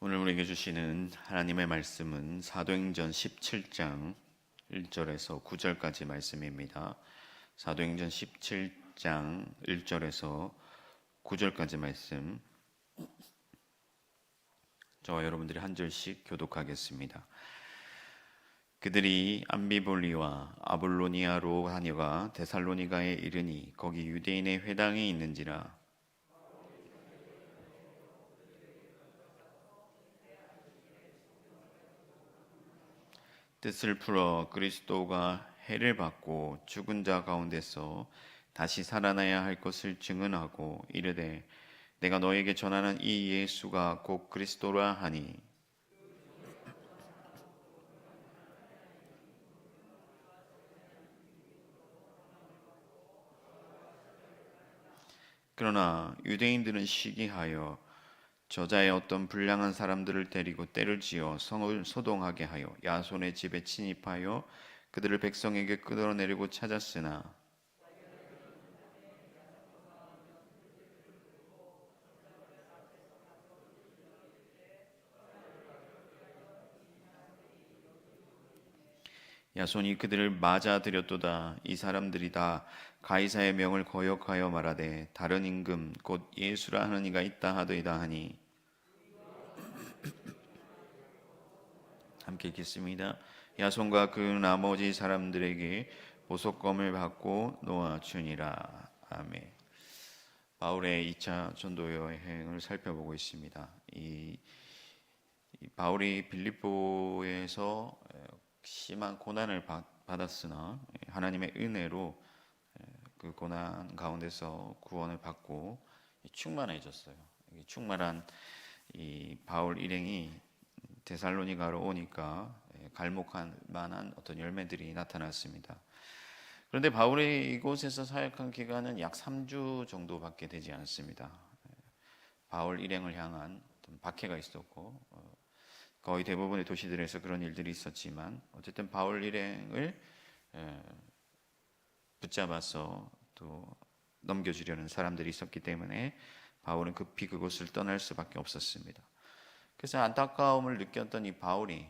오늘 우리에게 주시는 하나님의 말씀은 사도행전 17장 1절에서 9절까지 말씀입니다. 사도행전 17장 1절에서 9절까지 말씀, 저와 여러분들이 한 절씩 교독하겠습니다. 그들이 암비볼리와 아볼로니아로 다녀가 데살로니가에 이르니 거기 유대인의 회당이 있는지라. 뜻을 풀어 그리스도가 해를 받고 죽은 자 가운데서 다시 살아나야 할 것을 증언하고 이르되 내가 너에게 전하는 이 예수가 곧 그리스도라 하니, 그러나 유대인들은 시기하여 저자의 어떤 불량한 사람들을 데리고 때를 지어 성을 소동하게 하여 야손의 집에 침입하여 그들을 백성에게 끌어내리고 찾았으나, 야손이 그들을 맞아들였도다. 이 사람들이 다 가이사의 명을 거역하여 말하되 다른 임금 곧 예수라 하는 이가 있다 하더이다 하니. 함께 읽겠습니다. 야손과 그 나머지 사람들에게 보석검을 받고 놓아주니라. 아멘. 바울의 2차 전도 여행을 살펴보고 있습니다. 이 바울이 빌립보에서 심한 고난을 받았으나 하나님의 은혜로 그 고난 가운데서 구원을 받고 충만해졌어요. 충만한 이 바울 일행이 데살로니가로 오니까 갈목할 만한 어떤 열매들이 나타났습니다. 그런데 바울이 이곳에서 사역한 기간은 약 3주 정도밖에 되지 않습니다. 바울 일행을 향한 어떤 박해가 있었고 거의 대부분의 도시들에서 그런 일들이 있었지만 어쨌든 바울 일행을 붙잡아서 또 넘겨주려는 사람들이 있었기 때문에 바울은 급히 그곳을 떠날 수밖에 없었습니다. 그래서 안타까움을 느꼈던 이 바울이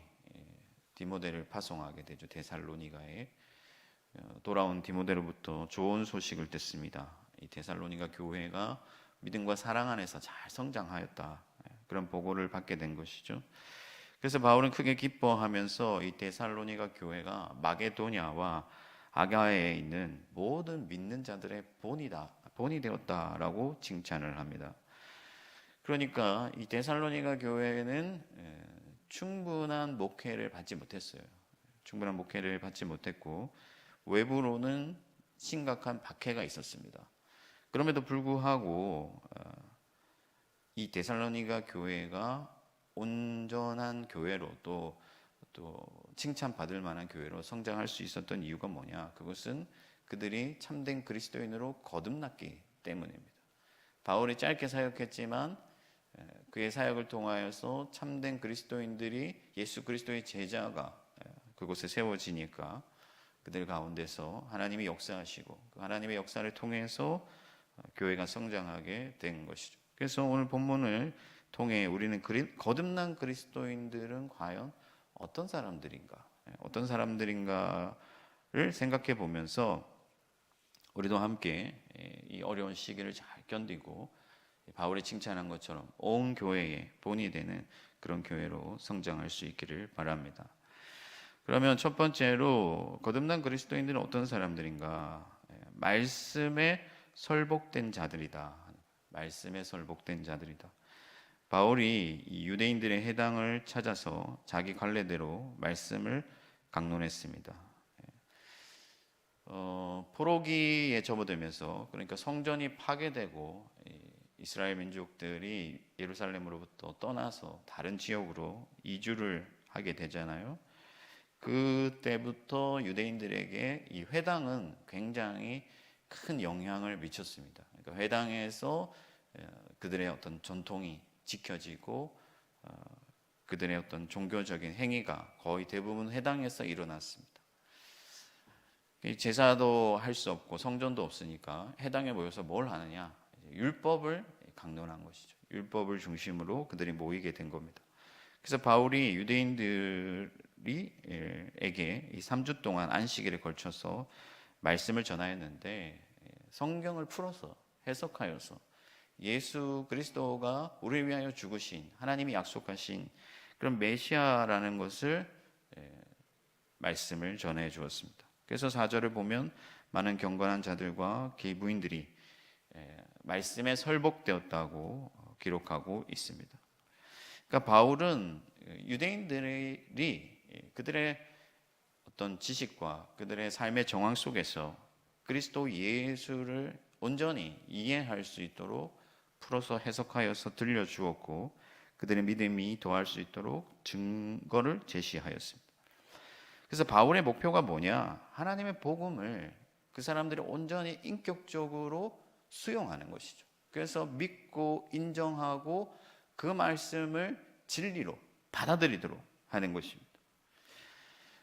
디모데를 파송하게 되죠. 데살로니가에 돌아온 디모데로부터 좋은 소식을 듣습니다. 이 데살로니가 교회가 믿음과 사랑 안에서 잘 성장하였다, 그런 보고를 받게 된 것이죠. 그래서 바울은 크게 기뻐하면서 이 데살로니가 교회가 마게도냐와 아가야에 있는 모든 믿는 자들의 본이 되었다라고 칭찬을 합니다. 그러니까 이 데살로니가 교회는 충분한 목회를 받지 못했어요. 충분한 목회를 받지 못했고 외부로는 심각한 박해가 있었습니다. 그럼에도 불구하고 이 데살로니가 교회가 온전한 교회로 또 칭찬받을 만한 교회로 성장할 수 있었던 이유가 뭐냐? 그것은 그들이 참된 그리스도인으로 거듭났기 때문입니다. 바울이 짧게 사역했지만 그의 사역을 통하여서 참된 그리스도인들이 예수 그리스도의 제자가 그곳에 세워지니까 그들 가운데서 하나님이 역사하시고 그 하나님의 역사를 통해서 교회가 성장하게 된 것이죠. 그래서 오늘 본문을 통해 우리는 거듭난 그리스도인들은 과연 어떤 사람들인가를 생각해 보면서 우리도 함께 이 어려운 시기를 잘 견디고 바울이 칭찬한 것처럼 온 교회의 본이 되는 그런 교회로 성장할 수 있기를 바랍니다. 그러면 첫 번째로 거듭난 그리스도인들은 어떤 사람들인가? 말씀에 설복된 자들이다. 말씀에 설복된 자들이다. 바울이 이 유대인들의 해당을 찾아서 자기 관례대로 말씀을 강론했습니다. 포로기에 접어들면서, 그러니까 성전이 파괴되고 이스라엘 민족들이 예루살렘으로부터 떠나서 다른 지역으로 이주를 하게 되잖아요. 그때부터 유대인들에게 이 회당은 굉장히 큰 영향을 미쳤습니다. 그러니까 회당에서 그들의 어떤 전통이 지켜지고 그들의 어떤 종교적인 행위가 거의 대부분 회당에서 일어났습니다. 제사도 할 수 없고 성전도 없으니까 회당에 모여서 뭘 하느냐? 율법을 강론한 것이죠. 율법을 중심으로 그들이 모이게 된 겁니다. 그래서 바울이 유대인들에게 이 3주 동안 안식일에 걸쳐서 말씀을 전하였는데 성경을 풀어서 해석하여서 예수 그리스도가 우리를 위하여 죽으신 하나님이 약속하신 그런 메시아라는 것을 말씀을 전해 주었습니다. 그래서 4절을 보면 많은 경건한 자들과 기부인들이 말씀에 설복되었다고 기록하고 있습니다. 그러니까 바울은 유대인들이 그들의 어떤 지식과 그들의 삶의 정황 속에서 그리스도 예수를 온전히 이해할 수 있도록 풀어서 해석하여서 들려주었고 그들의 믿음이 더할 수 있도록 증거를 제시하였습니다. 그래서 바울의 목표가 뭐냐? 하나님의 복음을 그 사람들이 온전히 인격적으로 수용하는 것이죠. 그래서 믿고 인정하고 그 말씀을 진리로 받아들이도록 하는 것입니다.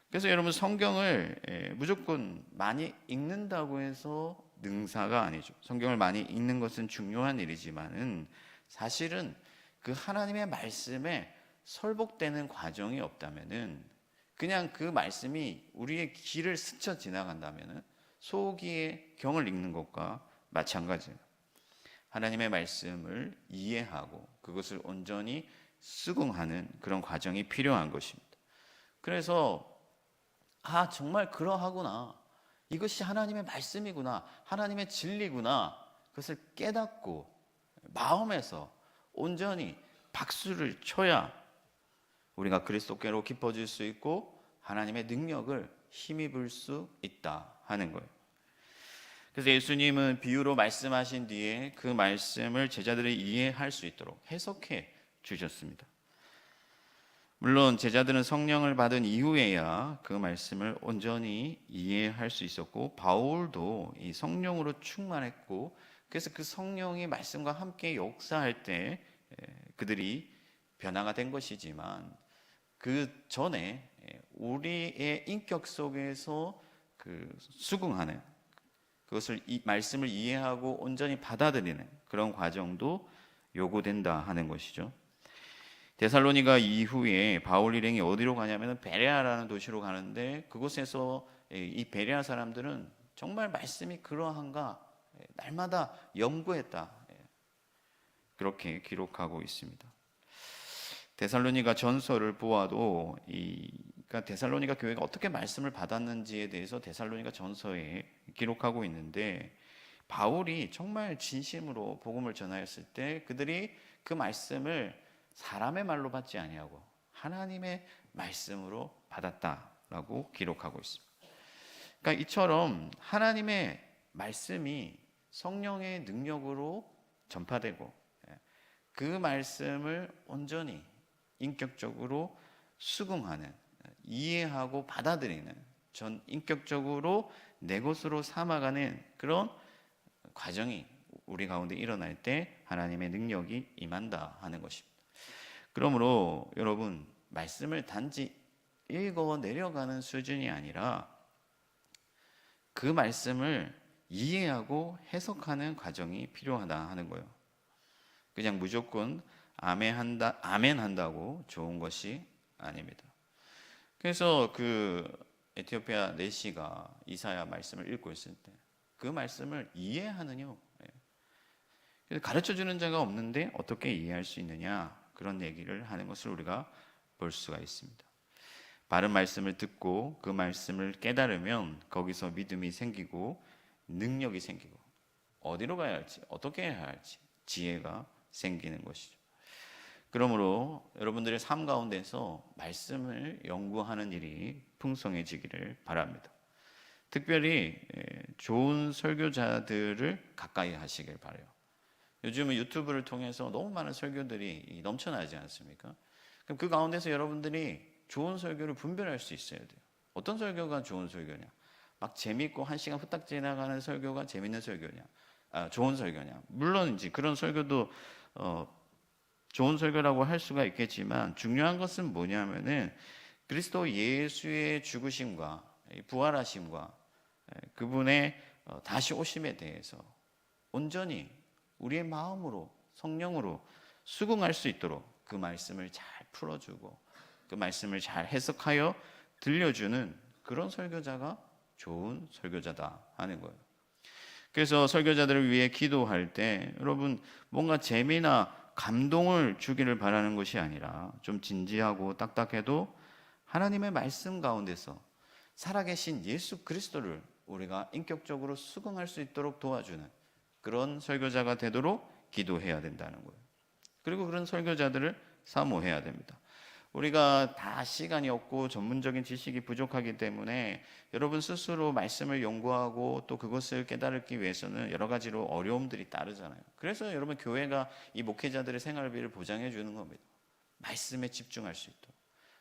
그래서 여러분 성경을 무조건 많이 읽는다고 해서 능사가 아니죠. 성경을 많이 읽는 것은 중요한 일이지만은 사실은 그 하나님의 말씀에 설복되는 과정이 없다면은 그냥 그 말씀이 우리의 귀를 스쳐 지나간다면은 소기의 경을 읽는 것과 마찬가지예요. 하나님의 말씀을 이해하고 그것을 온전히 수긍하는 그런 과정이 필요한 것입니다. 그래서 정말 그러하구나. 이것이 하나님의 말씀이구나. 하나님의 진리구나. 그것을 깨닫고 마음에서 온전히 박수를 쳐야 우리가 그리스도께로 깊어질 수 있고 하나님의 능력을 힘입을 수 있다 하는 거예요. 그래서 예수님은 비유로 말씀하신 뒤에 그 말씀을 제자들이 이해할 수 있도록 해석해 주셨습니다. 물론 제자들은 성령을 받은 이후에야 그 말씀을 온전히 이해할 수 있었고 바울도 이 성령으로 충만했고 그래서 그 성령이 말씀과 함께 역사할 때 그들이 변화가 된 것이지만 그 전에 우리의 인격 속에서 그 수긍하는 그것을 이 말씀을 이해하고 온전히 받아들이는 그런 과정도 요구된다 하는 것이죠. 데살로니가 이후에 바울 일행이 어디로 가냐면 베레아라는 도시로 가는데 그곳에서 이 베레아 사람들은 정말 말씀이 그러한가 날마다 연구했다. 그렇게 기록하고 있습니다. 데살로니가 전서를 보아도 그러니까 데살로니가 교회가 어떻게 말씀을 받았는지에 대해서 데살로니가 전서에 기록하고 있는데 바울이 정말 진심으로 복음을 전하였을 때 그들이 그 말씀을 사람의 말로 받지 아니하고 하나님의 말씀으로 받았다라고 기록하고 있습니다. 그러니까 이처럼 하나님의 말씀이 성령의 능력으로 전파되고 그 말씀을 온전히 인격적으로 수긍하는 이해하고 받아들이는 전 인격적으로 내 것으로 삼아가는 그런 과정이 우리 가운데 일어날 때 하나님의 능력이 임한다 하는 것입니다. 그러므로 여러분 말씀을 단지 읽어 내려가는 수준이 아니라 그 말씀을 이해하고 해석하는 과정이 필요하다 하는 거예요. 그냥 무조건 아멘 한다고 좋은 것이 아닙니다. 그래서 그 에티오피아 내시가 이사야 말씀을 읽고 있을 때 그 말씀을 이해하느냐? 가르쳐 주는 자가 없는데 어떻게 이해할 수 있느냐? 그런 얘기를 하는 것을 우리가 볼 수가 있습니다. 바른 말씀을 듣고 그 말씀을 깨달으면 거기서 믿음이 생기고 능력이 생기고 어디로 가야 할지 어떻게 해야 할지 지혜가 생기는 것이죠. 그러므로 여러분들의 삶 가운데서 말씀을 연구하는 일이 풍성해지기를 바랍니다. 특별히 좋은 설교자들을 가까이 하시길 바라요. 요즘은 유튜브를 통해서 너무 많은 설교들이 넘쳐나지 않습니까? 그럼 그 가운데서 여러분들이 좋은 설교를 분별할 수 있어야 돼요. 어떤 설교가 좋은 설교냐? 막 재밌고 한 시간 후딱 지나가는 설교가 재밌는 설교냐? 좋은 설교냐? 물론 이제 그런 설교도 좋은 설교라고 할 수가 있겠지만 중요한 것은 뭐냐면은 그리스도 예수의 죽으심과 부활하심과 그분의 다시 오심에 대해서 온전히 우리의 마음으로 성령으로 수긍할 수 있도록 그 말씀을 잘 풀어주고 그 말씀을 잘 해석하여 들려주는 그런 설교자가 좋은 설교자다 하는 거예요. 그래서 설교자들을 위해 기도할 때 여러분 뭔가 재미나 감동을 주기를 바라는 것이 아니라 좀 진지하고 딱딱해도 하나님의 말씀 가운데서 살아계신 예수 그리스도를 우리가 인격적으로 수긍할 수 있도록 도와주는 그런 설교자가 되도록 기도해야 된다는 거예요. 그리고 그런 설교자들을 사모해야 됩니다. 우리가 다 시간이 없고 전문적인 지식이 부족하기 때문에 여러분 스스로 말씀을 연구하고 또 그것을 깨달기 위해서는 여러 가지로 어려움들이 따르잖아요. 그래서 여러분 교회가 이 목회자들의 생활비를 보장해 주는 겁니다. 말씀에 집중할 수 있도록.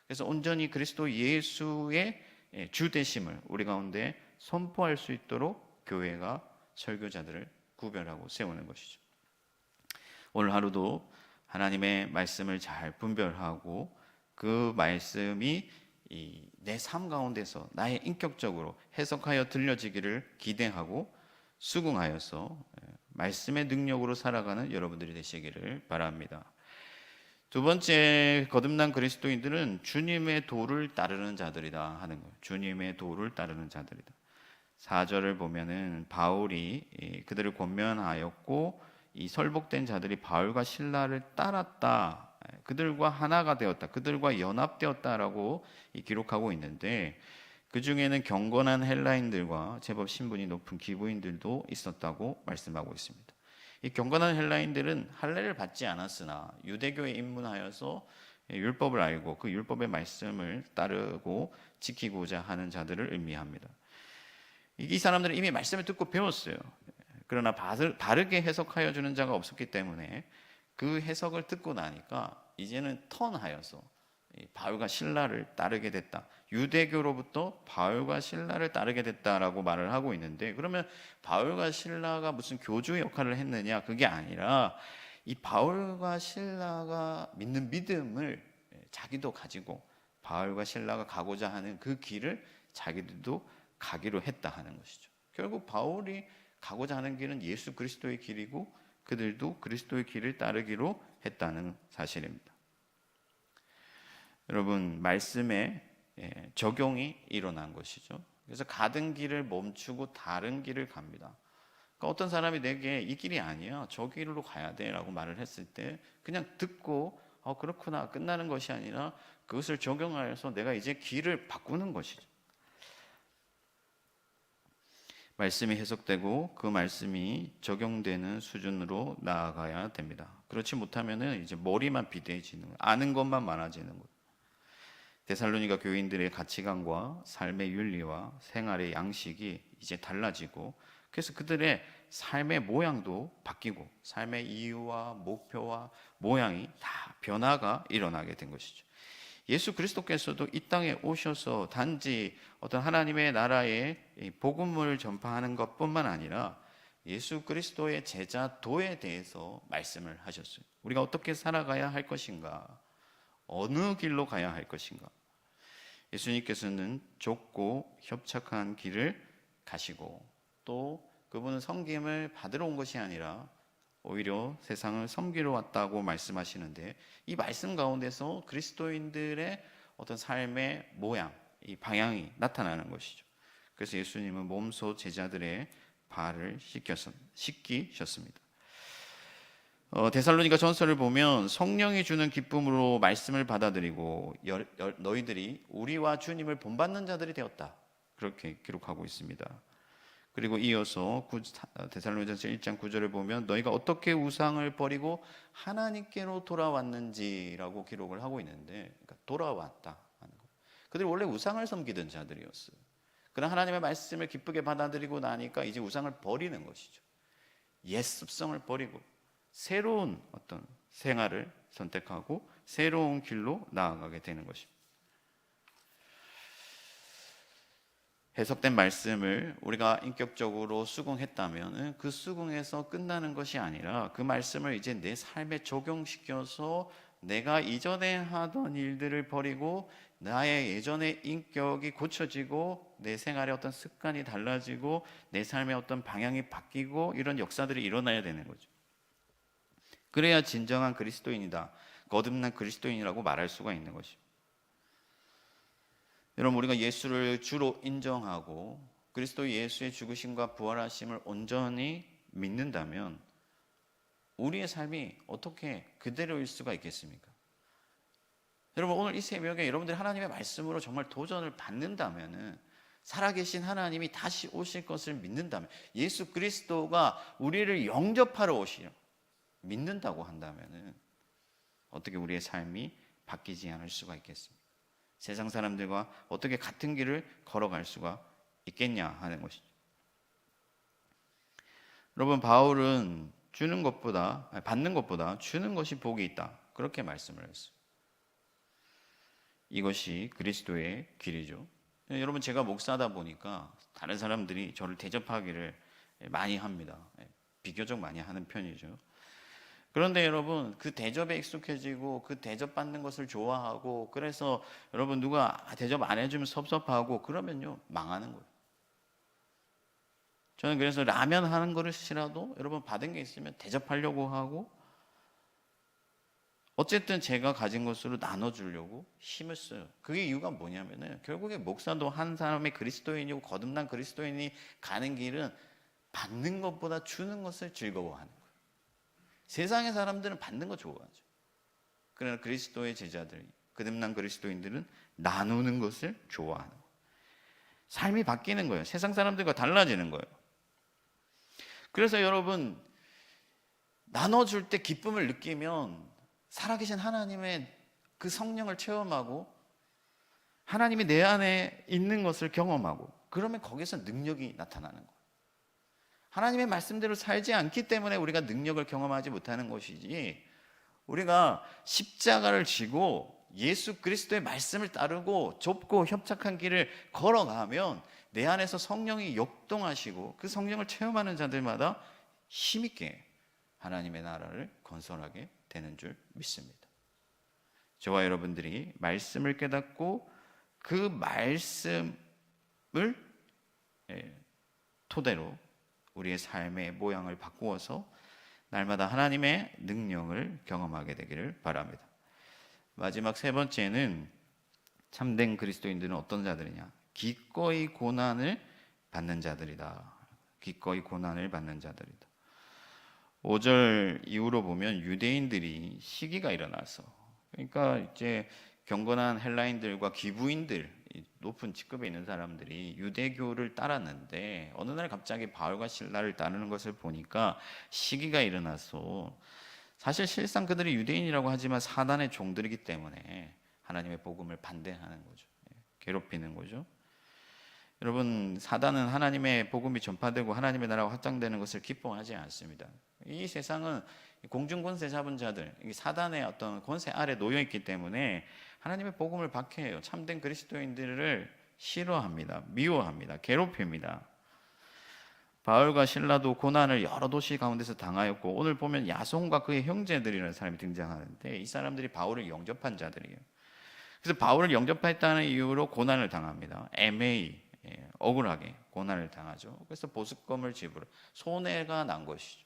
그래서 온전히 그리스도 예수의 주 되심을 우리 가운데 선포할 수 있도록 교회가 설교자들을 구별하고 세우는 것이죠. 오늘 하루도 하나님의 말씀을 잘 분별하고 그 말씀이 내 삶 가운데서 나의 인격적으로 해석하여 들려지기를 기대하고 수긍하여서 말씀의 능력으로 살아가는 여러분들이 되시기를 바랍니다. 두 번째, 거듭난 그리스도인들은 주님의 도를 따르는 자들이다 하는 거예요. 주님의 도를 따르는 자들이다. 4절을 보면은 바울이 그들을 권면하였고 이 설복된 자들이 바울과 실라를 따랐다. 그들과 하나가 되었다. 그들과 연합되었다라고 기록하고 있는데 그 중에는 경건한 헬라인들과 제법 신분이 높은 기부인들도 있었다고 말씀하고 있습니다. 이 경건한 헬라인들은 할례를 받지 않았으나 유대교에 입문하여서 율법을 알고 그 율법의 말씀을 따르고 지키고자 하는 자들을 의미합니다. 이 사람들은 이미 말씀을 듣고 배웠어요. 그러나 바르게 해석하여 주는 자가 없었기 때문에 그 해석을 듣고 나니까 이제는 턴하여서 바울과 실라를 따르게 됐다. 유대교로부터 바울과 실라를 따르게 됐다라고 말을 하고 있는데 그러면 바울과 실라가 무슨 교주 역할을 했느냐? 그게 아니라 이 바울과 실라가 믿는 믿음을 자기도 가지고 바울과 실라가 가고자 하는 그 길을 자기들도 가기로 했다 하는 것이죠. 결국 바울이 가고자 하는 길은 예수 그리스도의 길이고 그들도 그리스도의 길을 따르기로 했다는 사실입니다. 여러분 말씀에 적용이 일어난 것이죠. 그래서 가던 길을 멈추고 다른 길을 갑니다. 그러니까 어떤 사람이 내게 이 길이 아니야 저 길로 가야 돼 라고 말을 했을 때 그냥 듣고 그렇구나 끝나는 것이 아니라 그것을 적용하여서 내가 이제 길을 바꾸는 것이죠. 말씀이 해석되고 그 말씀이 적용되는 수준으로 나아가야 됩니다. 그렇지 못하면은 이제 머리만 비대해지는 거예요. 아는 것만 많아지는 거예요. 데살로니가 교인들의 가치관과 삶의 윤리와 생활의 양식이 이제 달라지고 그래서 그들의 삶의 모양도 바뀌고 삶의 이유와 목표와 모양이 다 변화가 일어나게 된 것이죠. 예수 그리스도께서도 이 땅에 오셔서 단지 어떤 하나님의 나라의 복음을 전파하는 것뿐만 아니라 예수 그리스도의 제자도에 대해서 말씀을 하셨어요. 우리가 어떻게 살아가야 할 것인가? 어느 길로 가야 할 것인가? 예수님께서는 좁고 협착한 길을 가시고 또 그분은 섬김을 받으러 온 것이 아니라 오히려 세상을 섬기러 왔다고 말씀하시는데 이 말씀 가운데서 그리스도인들의 어떤 삶의 모양, 이 방향이 나타나는 것이죠. 그래서 예수님은 몸소 제자들의 발을 씻기셨습니다. 데살로니가 전서를 보면 성령이 주는 기쁨으로 말씀을 받아들이고 너희들이 우리와 주님을 본받는 자들이 되었다. 그렇게 기록하고 있습니다. 그리고 이어서 데살로니가전서 1장 9절을 보면 너희가 어떻게 우상을 버리고 하나님께로 돌아왔는지라고 기록을 하고 있는데 그러니까 돌아왔다 하는 거. 그들이 원래 우상을 섬기던 자들이었어요. 그러나 하나님의 말씀을 기쁘게 받아들이고 나니까 이제 우상을 버리는 것이죠. 옛 습성을 버리고 새로운 어떤 생활을 선택하고 새로운 길로 나아가게 되는 것입니다. 해석된 말씀을 우리가 인격적으로 수긍했다면 그 수긍에서 끝나는 것이 아니라 그 말씀을 이제 내 삶에 적용시켜서 내가 이전에 하던 일들을 버리고 나의 예전의 인격이 고쳐지고 내 생활의 어떤 습관이 달라지고 내 삶의 어떤 방향이 바뀌고 이런 역사들이 일어나야 되는 거죠. 그래야 진정한 그리스도인이다. 거듭난 그리스도인이라고 말할 수가 있는 것입니다. 여러분, 우리가 예수를 주로 인정하고 그리스도 예수의 죽으심과 부활하심을 온전히 믿는다면 우리의 삶이 어떻게 그대로일 수가 있겠습니까? 여러분, 오늘 이 새벽에 여러분들이 하나님의 말씀으로 정말 도전을 받는다면, 살아계신 하나님이 다시 오실 것을 믿는다면, 예수 그리스도가 우리를 영접하러 오시려 믿는다고 한다면 어떻게 우리의 삶이 바뀌지 않을 수가 있겠습니까? 세상 사람들과 어떻게 같은 길을 걸어갈 수가 있겠냐 하는 것이죠. 여러분, 바울은 받는 것보다 주는 것이 복이 있다, 그렇게 말씀을 했어요. 이것이 그리스도의 길이죠. 여러분, 제가 목사다 보니까 다른 사람들이 저를 대접하기를 많이 합니다. 비교적 많이 하는 편이죠. 그런데 여러분, 그 대접에 익숙해지고 그 대접받는 것을 좋아하고, 그래서 여러분 누가 대접 안 해주면 섭섭하고 그러면요, 망하는 거예요. 저는 그래서 라면 하는 그릇이라도 여러분 받은 게 있으면 대접하려고 하고, 어쨌든 제가 가진 것으로 나눠주려고 힘을 써요. 그게 이유가 뭐냐면은, 결국에 목사도 한 사람의 그리스도인이고 거듭난 그리스도인이 가는 길은 받는 것보다 주는 것을 즐거워하는 거예요. 세상의 사람들은 받는 거 좋아하죠. 그러나 그리스도의 제자들, 거듭난 그리스도인들은 나누는 것을 좋아하는 거예요. 삶이 바뀌는 거예요. 세상 사람들과 달라지는 거예요. 그래서 여러분, 나눠줄 때 기쁨을 느끼면 살아계신 하나님의 그 성령을 체험하고 하나님이 내 안에 있는 것을 경험하고, 그러면 거기서 능력이 나타나는 거예요. 하나님의 말씀대로 살지 않기 때문에 우리가 능력을 경험하지 못하는 것이지, 우리가 십자가를 지고 예수 그리스도의 말씀을 따르고 좁고 협착한 길을 걸어가면 내 안에서 성령이 역동하시고 그 성령을 체험하는 자들마다 힘있게 하나님의 나라를 건설하게 되는 줄 믿습니다. 저와 여러분들이 말씀을 깨닫고 그 말씀을 토대로 우리의 삶의 모양을 바꾸어서 날마다 하나님의 능력을 경험하게 되기를 바랍니다. 마지막 세 번째는, 참된 그리스도인들은 어떤 자들이냐? 기꺼이 고난을 받는 자들이다. 기꺼이 고난을 받는 자들이다. 5절 이후로 보면 유대인들이 시기가 일어나서, 그러니까 이제 경건한 헬라인들과 기부인들, 높은 직급에 있는 사람들이 유대교를 따랐는데 어느 날 갑자기 바울과 실라를 따르는 것을 보니까 시기가 일어나서, 사실 실상 그들이 유대인이라고 하지만 사단의 종들이기 때문에 하나님의 복음을 반대하는 거죠. 괴롭히는 거죠. 여러분, 사단은 하나님의 복음이 전파되고 하나님의 나라가 확장되는 것을 기뻐하지 않습니다. 이 세상은 공중권세 잡은 자들, 사단의 어떤 권세 아래 놓여 있기 때문에 하나님의 복음을 박해해요. 참된 그리스도인들을 싫어합니다. 미워합니다. 괴롭힙니다. 바울과 실라도 고난을 여러 도시 가운데서 당하였고, 오늘 보면 야손과 그의 형제들이라는 사람이 등장하는데, 이 사람들이 바울을 영접한 자들이에요. 그래서 바울을 영접했다는 이유로 고난을 당합니다. 애매히, 억울하게 고난을 당하죠. 그래서 보습금을 지불, 손해가 난 것이죠.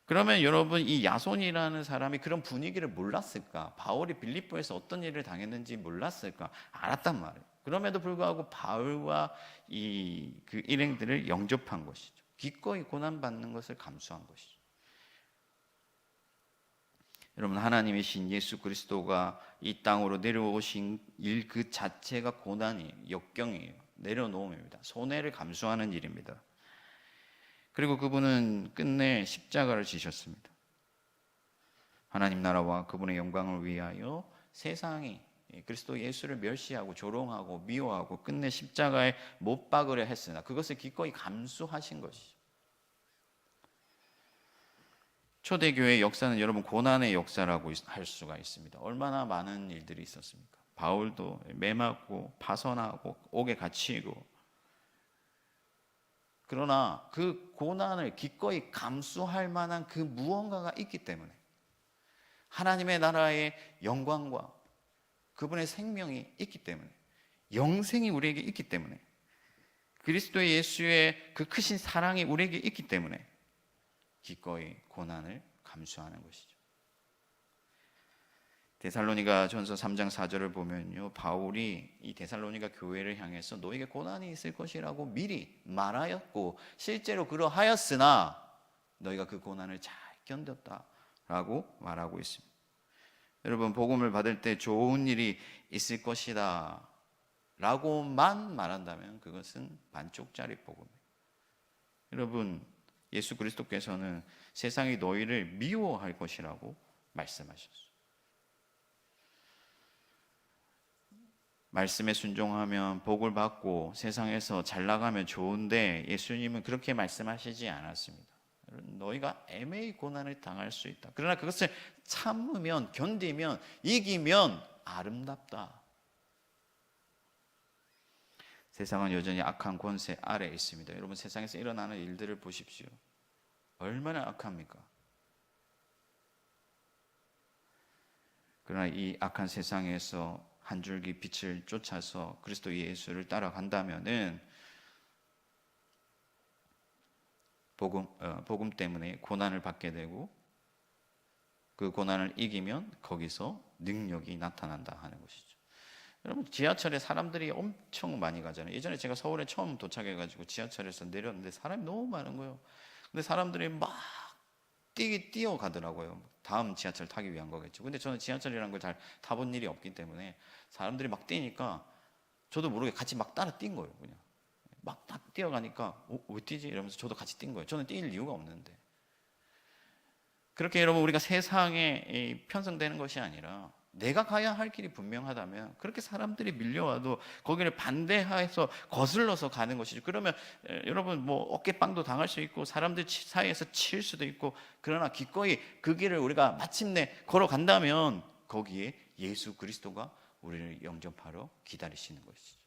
그러면 여러분, 이 야손이라는 사람이 그런 분위기를 몰랐을까? 바울이 빌립보에서 어떤 일을 당했는지 몰랐을까? 알았단 말이에요. 그럼에도 불구하고 바울과 그 일행들을 영접한 것이죠. 기꺼이 고난받는 것을 감수한 것이죠. 여러분, 하나님이신 예수 그리스도가 이 땅으로 내려오신 일 그 자체가 고난이에요. 역경이에요. 내려놓음입니다. 손해를 감수하는 일입니다. 그리고 그분은 끝내 십자가를 지셨습니다. 하나님 나라와 그분의 영광을 위하여 세상이 그리스도 예수를 멸시하고 조롱하고 미워하고 끝내 십자가에 못 박으려 했으나 그것을 기꺼이 감수하신 것이죠. 초대교회의 역사는 여러분 고난의 역사라고 할 수가 있습니다. 얼마나 많은 일들이 있었습니까? 바울도 매 맞고 파선하고 옥에 갇히고, 그러나 그 고난을 기꺼이 감수할 만한 그 무언가가 있기 때문에, 하나님의 나라의 영광과 그분의 생명이 있기 때문에, 영생이 우리에게 있기 때문에, 그리스도 예수의 그 크신 사랑이 우리에게 있기 때문에 기꺼이 고난을 감수하는 것이죠. 데살로니가 전서 3장 4절을 보면요, 바울이 이 데살로니가 교회를 향해서 너에게 고난이 있을 것이라고 미리 말하였고 실제로 그러하였으나 너희가 그 고난을 잘 견뎠다라고 말하고 있습니다. 여러분, 복음을 받을 때 좋은 일이 있을 것이다 라고만 말한다면 그것은 반쪽짜리 복음이에요. 여러분, 예수 그리스도께서는 세상이 너희를 미워할 것이라고 말씀하셨어요. 말씀에 순종하면 복을 받고 세상에서 잘 나가면 좋은데 예수님은 그렇게 말씀하시지 않았습니다. 너희가 애매히 고난을 당할 수 있다. 그러나 그것을 참으면, 견디면, 이기면 아름답다. 세상은 여전히 악한 권세 아래에 있습니다. 여러분, 세상에서 일어나는 일들을 보십시오. 얼마나 악합니까? 그러나 이 악한 세상에서 한 줄기 빛을 쫓아서 그리스도 예수를 따라간다면은 복음 때문에 고난을 받게 되고 그 고난을 이기면 거기서 능력이 나타난다 하는 것이죠. 여러분, 지하철에 사람들이 엄청 많이 가잖아요. 예전에 제가 서울에 처음 도착해가지고 지하철에서 내렸는데 사람이 너무 많은 거예요. 근데 사람들이 막 뛰어가더라고요. 다음 지하철 타기 위한 거겠죠. 근데 저는 지하철이라는 걸 잘 타본 일이 없기 때문에 사람들이 막 뛰니까 저도 모르게 같이 막 따라 뛴 거예요. 그냥 막 뛰어가니까 왜 뛰지? 이러면서 저도 같이 뛴 거예요. 저는 뛸 이유가 없는데. 그렇게 여러분, 우리가 세상에 편성되는 것이 아니라 내가 가야 할 길이 분명하다면 그렇게 사람들이 밀려와도 거기를 반대해서 거슬러서 가는 것이죠. 그러면 여러분, 뭐 어깨빵도 당할 수 있고 사람들 사이에서 칠 수도 있고, 그러나 기꺼이 그 길을 우리가 마침내 걸어간다면 거기에 예수 그리스도가 우리를 영접하러 기다리시는 것이죠.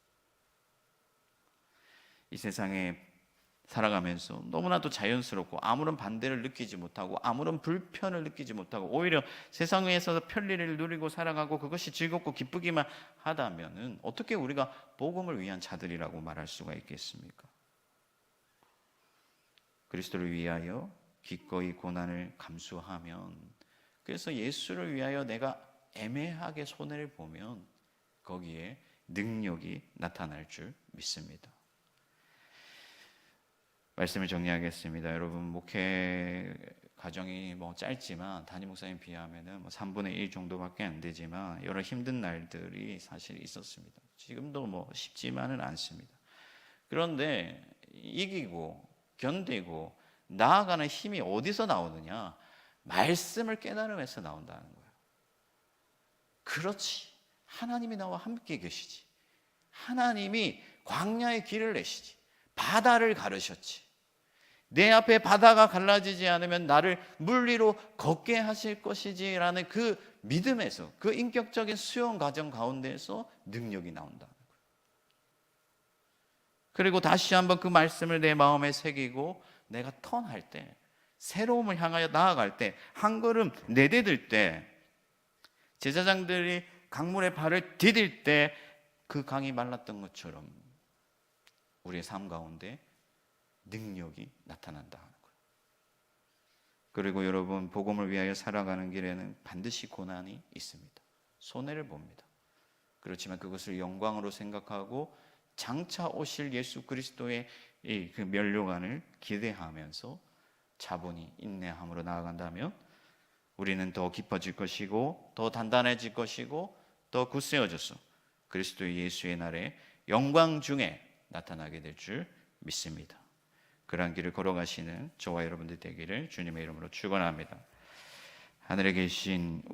이 세상에 살아가면서 너무나도 자연스럽고 아무런 반대를 느끼지 못하고 아무런 불편을 느끼지 못하고 오히려 세상에서 편리를 누리고 살아가고 그것이 즐겁고 기쁘기만 하다면은 어떻게 우리가 복음을 위한 자들이라고 말할 수가 있겠습니까? 그리스도를 위하여 기꺼이 고난을 감수하면, 그래서 예수를 위하여 내가 애매하게 손해를 보면 거기에 능력이 나타날 줄 믿습니다. 말씀을 정리하겠습니다. 여러분, 목회 과정이 뭐 짧지만 담임 목사님 비하면은 뭐 3분의 1 정도밖에 안 되지만 여러 힘든 날들이 사실 있었습니다. 지금도 뭐 쉽지만은 않습니다. 그런데 이기고 견디고 나아가는 힘이 어디서 나오느냐? 말씀을 깨달음에서 나온다는 거예요. 그렇지. 하나님이 나와 함께 계시지. 하나님이 광야의 길을 내시지. 바다를 가르셨지. 내 앞에 바다가 갈라지지 않으면 나를 물 위로 걷게 하실 것이지라는 그 믿음에서, 그 인격적인 수용 과정 가운데에서 능력이 나온다는 거예요. 그리고 다시 한번 그 말씀을 내 마음에 새기고 내가 턴할 때, 새로움을 향하여 나아갈 때, 한 걸음 내디딜 때, 제사장들이 강물에 발을 디딜 때 그 강이 말랐던 것처럼 우리의 삶 가운데 능력이 나타난다 하는 거예요. 그리고 여러분, 복음을 위하여 살아가는 길에는 반드시 고난이 있습니다. 손해를 봅니다. 그렇지만 그것을 영광으로 생각하고 장차 오실 예수 그리스도의 그 면류관을 기대하면서 차분히 인내함으로 나아간다면 우리는 더 깊어질 것이고 더 단단해질 것이고 더 굳세어져서 그리스도 예수의 날에 영광 중에 나타나게 될 줄 믿습니다. 그러한 길을 걸어가시는 저와 여러분들 되기를 주님의 이름으로 축원합니다. 하늘에 계신